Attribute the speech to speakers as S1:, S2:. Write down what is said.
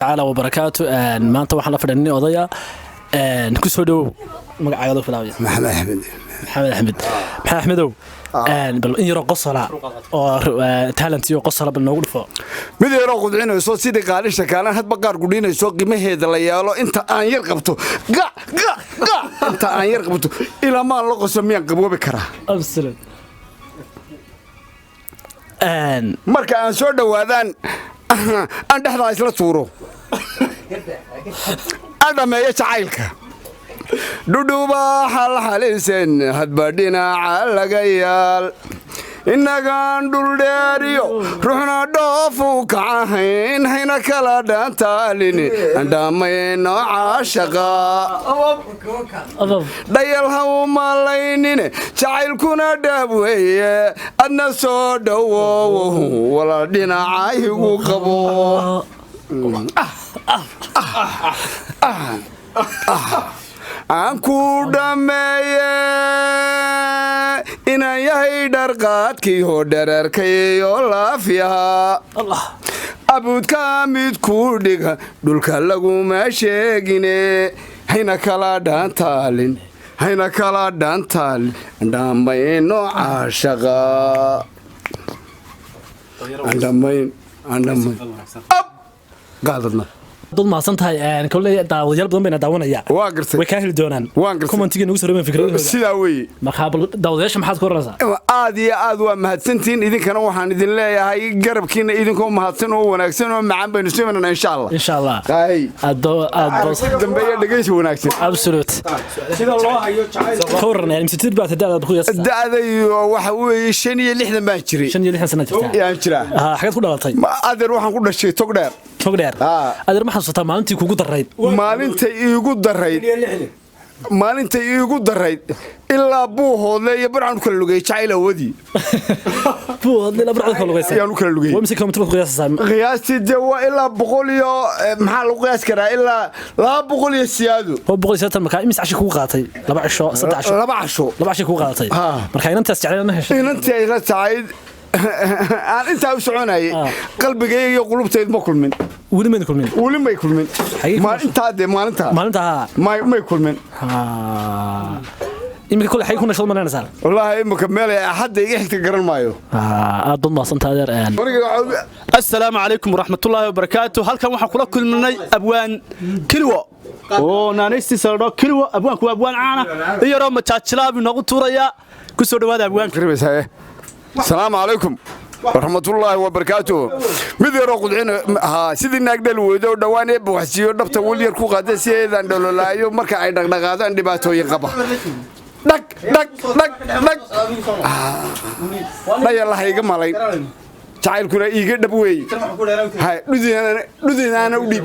S1: تعالى وبركاته ما أنت وحنا فدني قضية كسودو مقعدو في الأوجه
S2: محمد أحمد
S1: محمد بل إن يرى قصة أو تالنت يو قصة بالنقول فوق
S2: ماذا يرى قدرنا يسوي سيدي قال شكلنا هاد بقار قدرنا يسوي قيمة هذا اللي يالو أنت أنير قبته قا أنت أنير قبته إلى ما الله قسمي قبوا بكرة
S1: أبسلت
S2: marka aan soo dhawaadaan aan dhaxda isla tuuro adama ya jacaylka duduba hal halisan hadba dhinaca laga yaal inagaan dhul dheeriyo ruuxna dhoofu kacahayn hayna kala dhaantaalin andhamayno caashaqa dhayal ha u malaynine jacaylkuna dhaab weeye adna soo dhowow walaal dhinaca igu qabo aan ku dhameeye inaan yahay dharqaadkii hoo dherarkayo laafyaha abuudka mid ku dhiga dhulka laguma sheegine hayna kala dhaantaalin andhamayno caashaqa qaadadna
S1: dad ma santahay kulay daawadayaal badan bayna daawanaya
S2: waa gartay
S1: way ka heli doonaan commentiga nagu soo reebeen fikradooda
S2: sida way
S1: maqaabal daawadayaasha maxaad ku oranaysaa
S2: aad iyo aad waa mahadsantiin idinkana waxaan idin leeyahay garabkiina idinkoo mahadsan oo wanaagsan oo macaan baynu soo insha Allah ay aad dambeeya dhageysi wanaagsan
S1: absolute
S2: sida loo hayo jacayl
S1: koorna imsitid baad daad ku yaasay
S2: daadayo waxa weeye 5 baan jiray
S1: 5 sano jirta
S2: yaan jira
S1: xagad ku dhalatay
S2: adeer waxaan ku dhashay togdheer
S1: adeer ma xasuusta maalintii kugu darayd
S2: maalinta iigu darayd ilaa buuhoodle iyo barcan kala lugay jacayl awadii
S1: buuhoodle ilaa barcan kala lugay
S2: yaan kala lugay
S1: waa mise kilomitir
S2: qiyaastii waa ilaa 100 iyo maxaa lagu qiyaas karaa ilaa 200 iyo siyaado
S1: 200 markaa imis cashi kugu qaatay 2 cisho 3 cisho 2 cisho kugu qaatay markaa inantaas jacayl heshay
S2: inantaas la taayid aan inta u soconay qalbigayga iyo qulubtayda ma kulmin
S1: wali ma kulmin
S2: ma inta maalinta ma kulmin
S1: imika kul xay kuna shaqo maranaysaa
S2: wallahi imika meel hadda iga xigta garan maayo
S1: aad ma santadeer
S3: assalaamu alaykum waraxmatullaahi wabarakaatuh halkan waxaan kula kulminay abwaan kilwo oo naanaysti saldo kilwo abwaanku abwaan caana iyo roo majaajilaabi nagu tuuraya ku soo dhawaada abwaan
S2: kiribay السلام عليكم ورحمة الله وبركاته مدير قدعنا سيد النقدل ويدو دواني بوحسيو دبتا ولير كو قادة سيدان دولو لايو مركا عي دقدقادان دباتو يقبا دق لا يالله يقم علي جعيل كنا إيجا دبوي هاي لذي أنا أودي